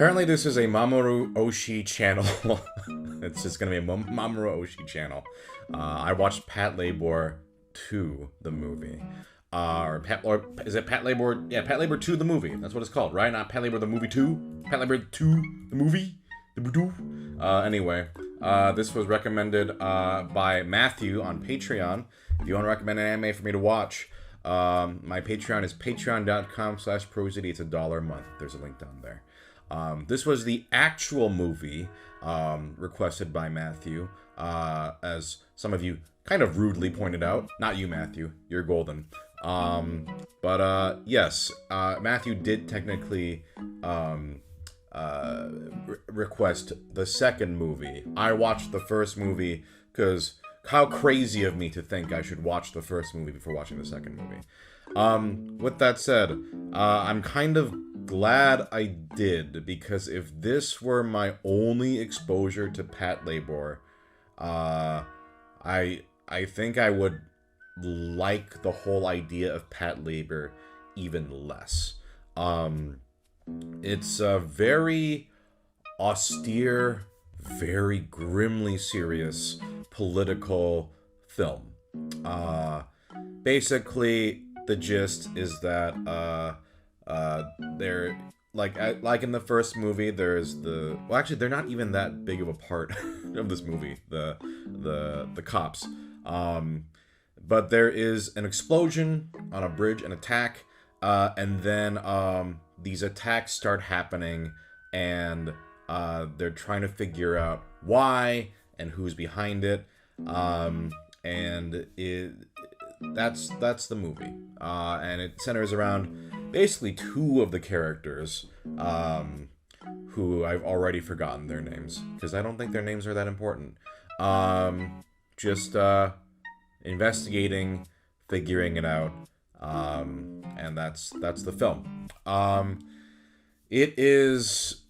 Apparently this is a Mamoru Oshii channel. It's just gonna be a Mamoru Oshii channel. I watched Patlabor 2, the movie. Or is it Patlabor? Yeah, Patlabor 2, the movie. That's what it's called, right? Not Patlabor the movie 2? Patlabor 2, the movie? Anyway, this was recommended by Matthew on Patreon. If you want to recommend an anime for me to watch, my Patreon is patreon.com/prosity. It's $1 a month. There's a link down there. This was the actual movie requested by Matthew, as some of you kind of rudely pointed out. Not you, Matthew. You're golden. Yes, Matthew did technically request the second movie. I watched the first movie because how crazy of me to think I should watch the first movie before watching the second movie. With that said, I'm kind of glad I did, because if this were my only exposure to Patlabor, I think I would like the whole idea of Patlabor even less. It's a very austere, very grimly serious political film. Basically, the gist is that they're like in the first movie, there's actually they're not even that big of a part of this movie, the cops. But there is an explosion on a bridge, an attack, and then these attacks start happening, and they're trying to figure out why and who's behind it. That's the movie, and it centers around basically two of the characters, who I've already forgotten their names because I don't think their names are that important. Just investigating, figuring it out, and that's the film. It's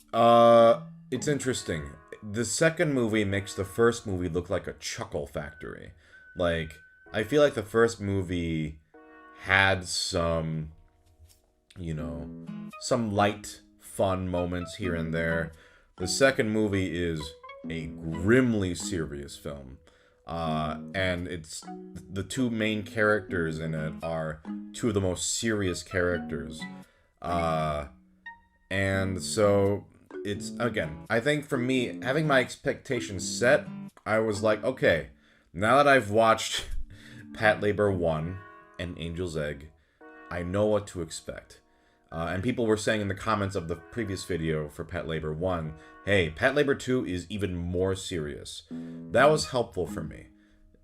interesting. The second movie makes the first movie look like a chuckle factory. Like, I feel like the first movie had some light, fun moments here and there. The second movie is a grimly serious film. And it's the two main characters in it are two of the most serious characters. And so it's, again, I think for me, having my expectations set, I was like, okay, now that I've watched Patlabor 1 and Angel's Egg, I know what to expect. And people were saying in the comments of the previous video for Patlabor 1, hey, Patlabor 2 is even more serious. That was helpful for me.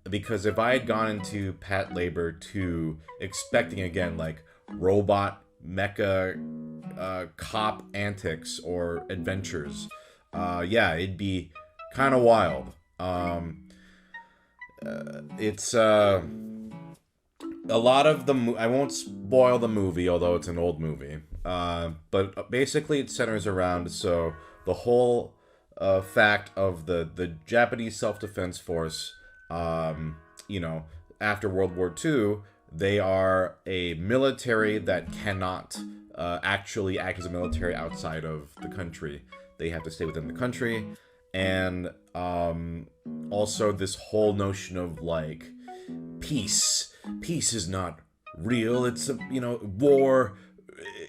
Because if I had gone into Patlabor 2 expecting, again, like, robot, mecha, cop antics or adventures, it'd be kind of wild. It's a lot of I won't spoil the movie, although it's an old movie. But basically it centers around, so the whole fact of the Japanese self-defense force, after World War II, they are a military that cannot actually act as a military outside of the country. They have to stay within the country. And also this whole notion of, like, peace. Peace is not real. It's war.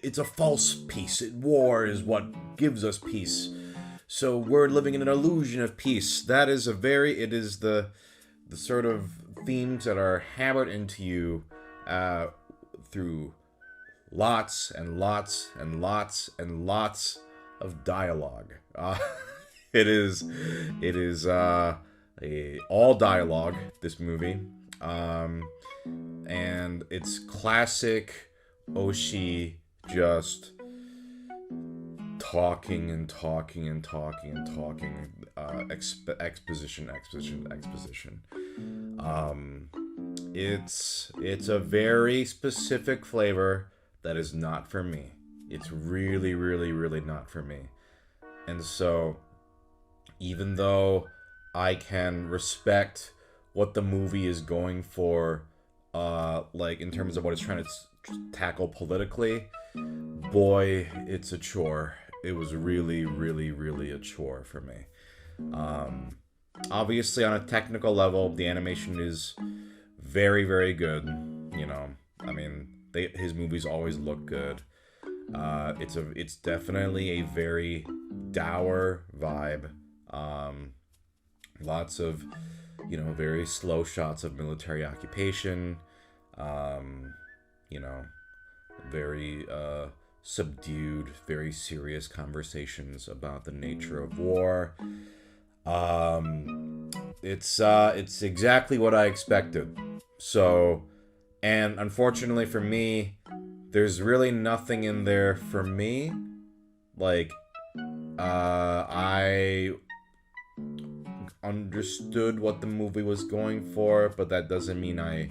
It's a false peace. War is what gives us peace. So we're living in an illusion of peace. That is it is the sort of themes that are hammered into you through lots and lots and lots and lots of dialogue. It is all dialogue, this movie. And it's classic Oshii, just talking and talking and talking and talking, exposition. It's a very specific flavor that is not for me. It's really, really, really not for me. And so, even though I can respect what the movie is going for, like, in terms of what it's trying to tackle politically, boy, it's a chore. it was really, really, really a chore for me. Obviously, on a technical level, the animation is very, very good. You know, I mean, his movies always look good. It's definitely a very dour vibe. Lots of, very slow shots of military occupation. You know, very subdued, very serious conversations about the nature of war. It's exactly what I expected. So, and unfortunately for me, there's really nothing in there for me. Like, I understood what the movie was going for, but that doesn't mean I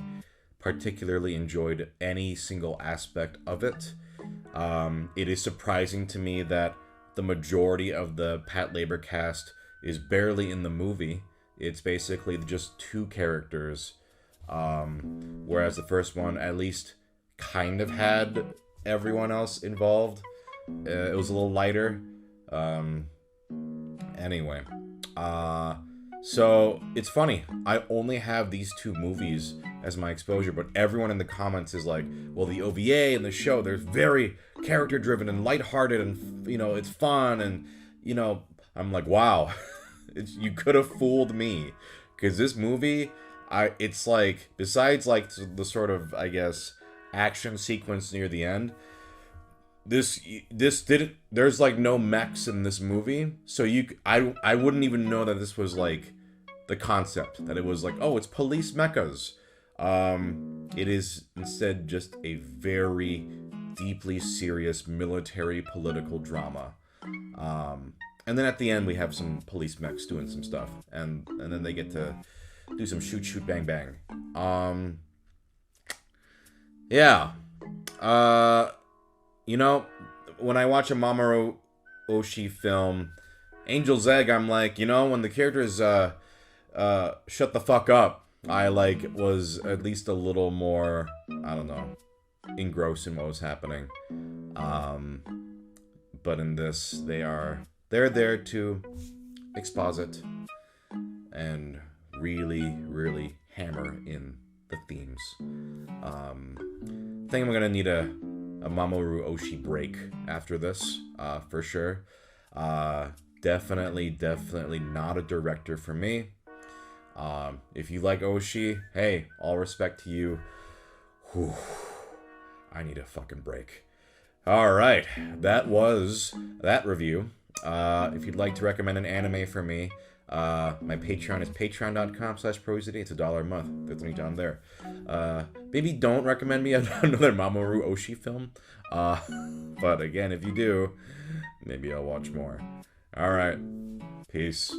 particularly enjoyed any single aspect of it. It is surprising to me that the majority of the Patlabor cast is barely in the movie. It's basically just two characters, whereas the first one at least kind of had everyone else involved. It was a little lighter. Anyway, so it's funny. I only have these two movies as my exposure, but everyone in the comments is like, well, the OVA and the show, they're very character driven and lighthearted, and it's fun, and I'm like, wow, you could have fooled me, because this movie, it's like, besides like the sort of, I guess, action sequence near the end, this didn't, there's like no mechs in this movie, so I wouldn't even know that this was like the concept, that it was like, oh, it's police mechas. It is instead just a very deeply serious military political drama. And then at the end we have some police mechs doing some stuff, and then they get to do some shoot bang bang. Yeah. When I watch a Mamoru Oshii film, Angel's Egg, I'm like, when the characters shut the fuck up, I was at least a little more, I don't know, engrossed in what was happening. But in this, they're there to exposit and really, really hammer in the themes. I think I'm gonna need a Mamoru Oshii break after this, for sure. Definitely not a director for me. If you like Oshii, hey, all respect to you. Whew, I need a fucking break. Alright, that was that review. If you'd like to recommend an anime for me, my Patreon is patreon.com/ProZD. It's $1 a month. There's a link down there. Maybe don't recommend me another Mamoru Oshii film. But again, if you do, maybe I'll watch more. Alright, peace.